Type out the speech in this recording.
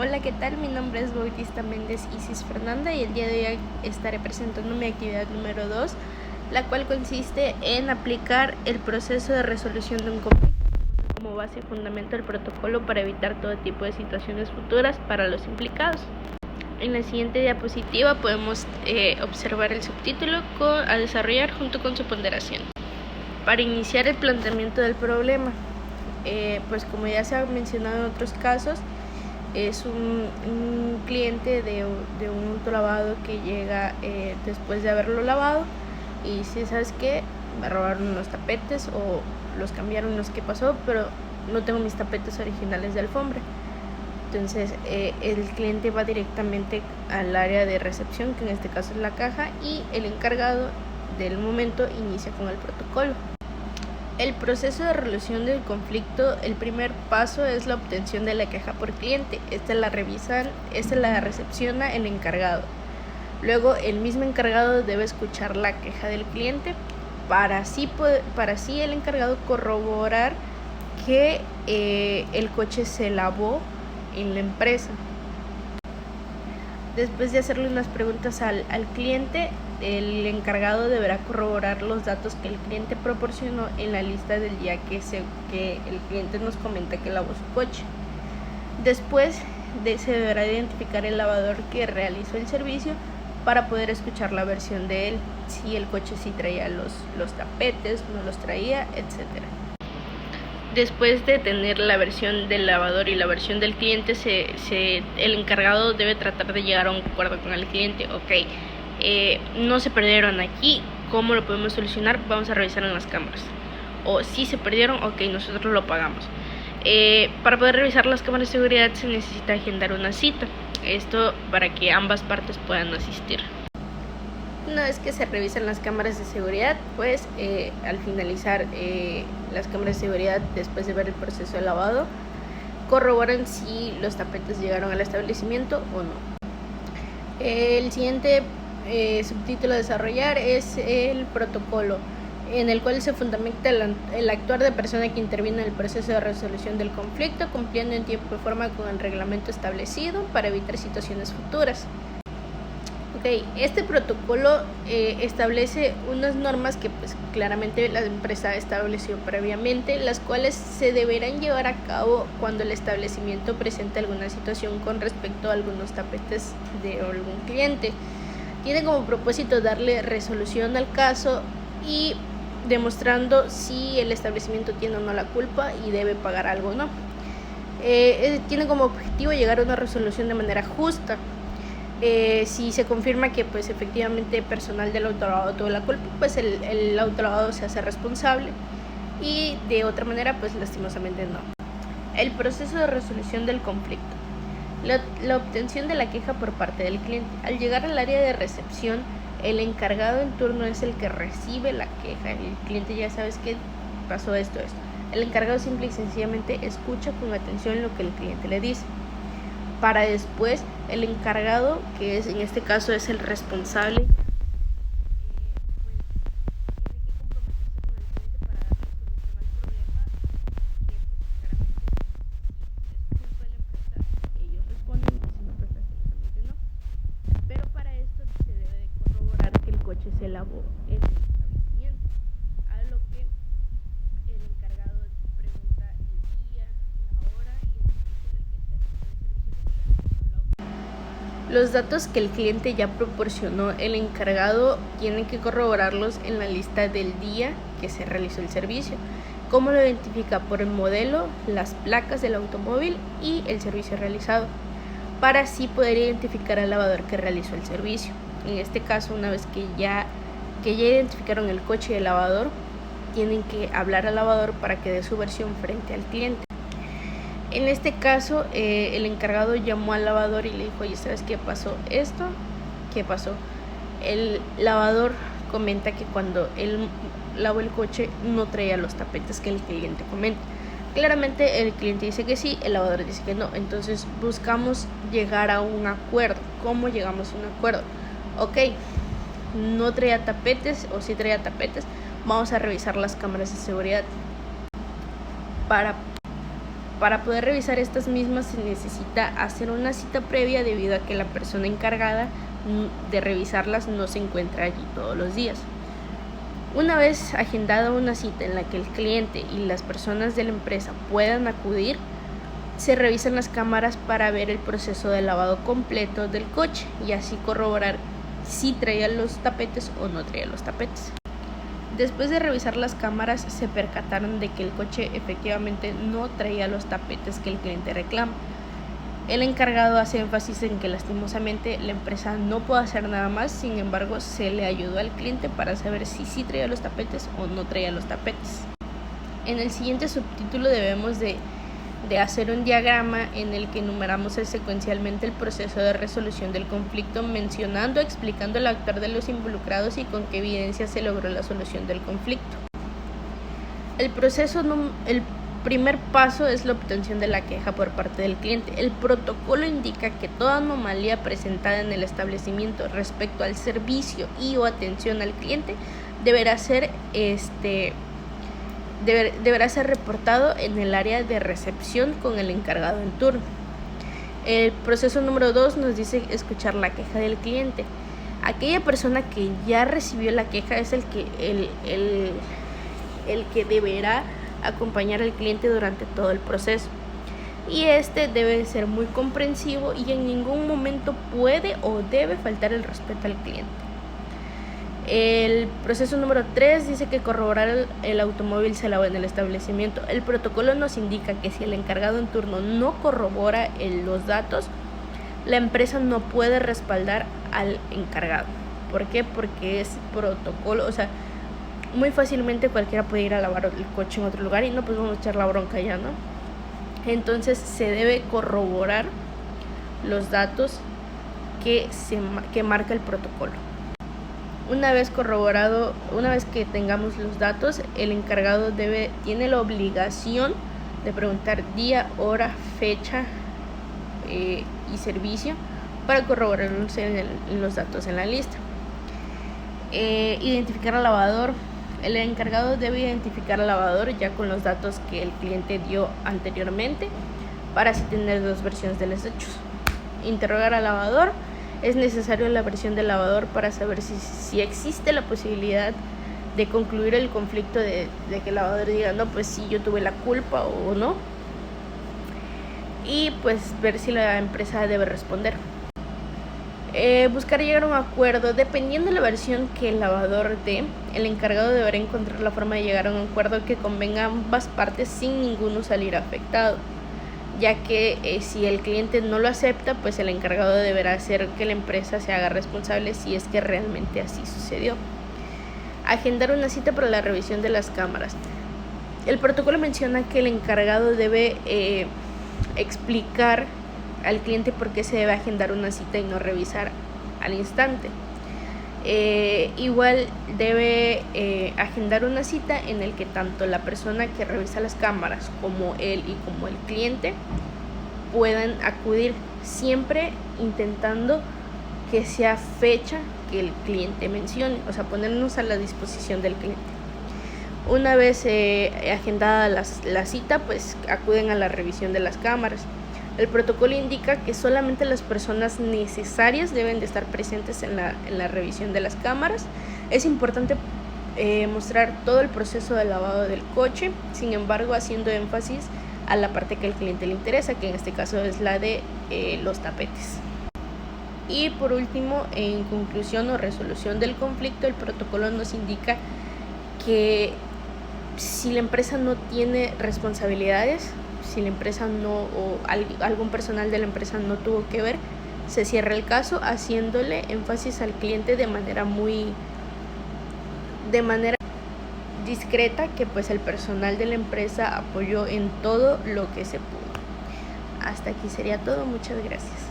Hola, ¿qué tal? Mi nombre es Bautista Méndez Isis Fernanda y el día de hoy estaré presentando mi actividad número 2, la cual consiste en aplicar el proceso de resolución de un conflicto como base y fundamento del protocolo para evitar todo tipo de situaciones futuras para los implicados. En la siguiente diapositiva podemos observar el subtítulo a desarrollar junto con su ponderación. Para iniciar el planteamiento del problema, pues como ya se ha mencionado en otros casos, es un cliente de un autolavado que llega después de haberlo lavado y dice, ¿sabes qué? Me robaron los tapetes o los cambiaron, no sé qué pasó, pero no tengo mis tapetes originales de alfombra. Entonces el cliente va directamente al área de recepción, que en este caso es la caja, y el encargado del momento inicia con el protocolo. El proceso de resolución del conflicto, el primer paso es la obtención de la queja por cliente. Esta la recepciona el encargado. Luego el mismo encargado debe escuchar la queja del cliente para así el encargado corroborar que el coche se lavó en la empresa. Después de hacerle unas preguntas al cliente, el encargado deberá corroborar los datos que el cliente proporcionó en la lista del día que el cliente nos comenta que lavó su coche. Después se deberá identificar el lavador que realizó el servicio para poder escuchar la versión de él, si el coche sí traía los tapetes, no los traía, etc. Después de tener la versión del lavador y la versión del cliente, el encargado debe tratar de llegar a un acuerdo con el cliente. No se perdieron aquí, ¿cómo lo podemos solucionar? Vamos a revisar en las cámaras. O si se perdieron, nosotros lo pagamos. Para poder revisar las cámaras de seguridad se necesita agendar una cita. Esto para que ambas partes puedan asistir. Una vez que se revisan las cámaras de seguridad, pues al finalizar las cámaras de seguridad, después de ver el proceso de lavado, corroboran si los tapetes llegaron al establecimiento o no. El siguiente subtítulo a desarrollar es el protocolo, en el cual se fundamenta el actuar de persona que interviene en el proceso de resolución del conflicto, cumpliendo en tiempo y forma con el reglamento establecido para evitar situaciones futuras. Este protocolo establece unas normas que pues claramente la empresa estableció previamente, las cuales se deberán llevar a cabo cuando el establecimiento presente alguna situación con respecto a algunos tapetes de algún cliente. Tiene como propósito darle resolución al caso y demostrando si el establecimiento tiene o no la culpa y debe pagar algo o no. Tiene como objetivo llegar a una resolución de manera justa. Si se confirma que pues efectivamente personal del autolavado tuvo la culpa, pues el autolavado se hace responsable, y de otra manera pues lastimosamente no. El proceso de resolución del conflicto. La obtención de la queja por parte del cliente. Al llegar al área de recepción, el encargado en turno es el que recibe la queja. El cliente ya sabes que pasó esto. El encargado simple y sencillamente escucha con atención lo que el cliente le dice, para después el encargado, que es en este caso es el responsable, se lavó en el establecimiento, a lo que el encargado pregunta el día, la hora y el servicio en el que se realizó. Los datos que el cliente ya proporcionó, el encargado tiene que corroborarlos en la lista del día que se realizó el servicio. ¿Cómo lo identifica? Por el modelo, las placas del automóvil y el servicio realizado, para así poder identificar al lavador que realizó el servicio. En este caso, una vez que ya identificaron el coche y el lavador, tienen que hablar al lavador para que dé su versión frente al cliente. En este caso, el encargado llamó al lavador y le dijo, oye, ¿sabes qué pasó esto? ¿Qué pasó? El lavador comenta que cuando él lavó el coche no traía los tapetes que el cliente comenta. Claramente el cliente dice que sí, el lavador dice que no. Entonces buscamos llegar a un acuerdo. ¿Cómo llegamos a un acuerdo? No traía tapetes o sí traía tapetes. Vamos a revisar las cámaras de seguridad para Para poder revisar estas mismas se necesita hacer una cita previa debido a que la persona encargada de revisarlas no se encuentra allí todos los días. Una vez agendada una cita en la que el cliente y las personas de la empresa puedan acudir, se revisan las cámaras para ver el proceso de lavado completo del coche y así corroborar si traía los tapetes o no traía los tapetes. Después de revisar las cámaras, se percataron de que el coche efectivamente no traía los tapetes que el cliente reclama. El encargado hace énfasis en que lastimosamente la empresa no puede hacer nada más, sin embargo se le ayudó al cliente para saber si sí traía los tapetes o no traía los tapetes. En el siguiente subtítulo debemos de hacer un diagrama en el que enumeramos secuencialmente el proceso de resolución del conflicto, mencionando, explicando el actuar de los involucrados y con qué evidencia se logró la solución del conflicto. El primer paso es la obtención de la queja por parte del cliente. El protocolo indica que toda anomalía presentada en el establecimiento respecto al servicio y o atención al cliente deberá ser reportado en el área de recepción con el encargado en turno. El proceso número 2 nos dice escuchar la queja del cliente. Aquella persona que ya recibió la queja es el que deberá acompañar al cliente durante todo el proceso. Y debe ser muy comprensivo y en ningún momento puede o debe faltar el respeto al cliente. El proceso número 3 dice que corroborar el automóvil se lavó en el establecimiento. El protocolo nos indica que si el encargado en turno no corrobora los datos, la empresa no puede respaldar al encargado. ¿Por qué? Porque es protocolo, o sea, muy fácilmente cualquiera puede ir a lavar el coche en otro lugar y no, pues vamos a echar la bronca ya, ¿no? Entonces se debe corroborar los datos que marca el protocolo. Una vez que tengamos los datos, el encargado tiene la obligación de preguntar día, hora, fecha y servicio para corroborar los datos en la lista. Identificar al lavador. El encargado debe identificar al lavador ya con los datos que el cliente dio anteriormente para así tener dos versiones de los hechos. Interrogar al lavador. Es necesario la versión del lavador para saber si existe la posibilidad de concluir el conflicto de que el lavador diga, no, pues sí, yo tuve la culpa o no. Y pues ver si la empresa debe responder. Buscar llegar a un acuerdo. Dependiendo de la versión que el lavador dé, el encargado deberá encontrar la forma de llegar a un acuerdo que convenga a ambas partes sin ninguno salir afectado, ya que si el cliente no lo acepta, pues el encargado deberá hacer que la empresa se haga responsable si es que realmente así sucedió. Agendar una cita para la revisión de las cámaras. El protocolo menciona que el encargado debe explicar al cliente por qué se debe agendar una cita y no revisar al instante. Igual debe agendar una cita en el que tanto la persona que revisa las cámaras como él y como el cliente puedan acudir, siempre intentando que sea fecha que el cliente mencione, o sea, ponernos a la disposición del cliente. Una vez agendada la cita, pues acuden a la revisión de las cámaras. El protocolo indica que solamente las personas necesarias deben de estar presentes en la revisión de las cámaras. Es importante mostrar todo el proceso de lavado del coche, sin embargo haciendo énfasis a la parte que al cliente le interesa, que en este caso es la de los tapetes. Y por último, en conclusión o resolución del conflicto, el protocolo nos indica que si la empresa no tiene responsabilidades, si la empresa o algún personal de la empresa no tuvo que ver, se cierra el caso, haciéndole énfasis al cliente de manera discreta que pues el personal de la empresa apoyó en todo lo que se pudo. Hasta aquí sería todo, muchas gracias.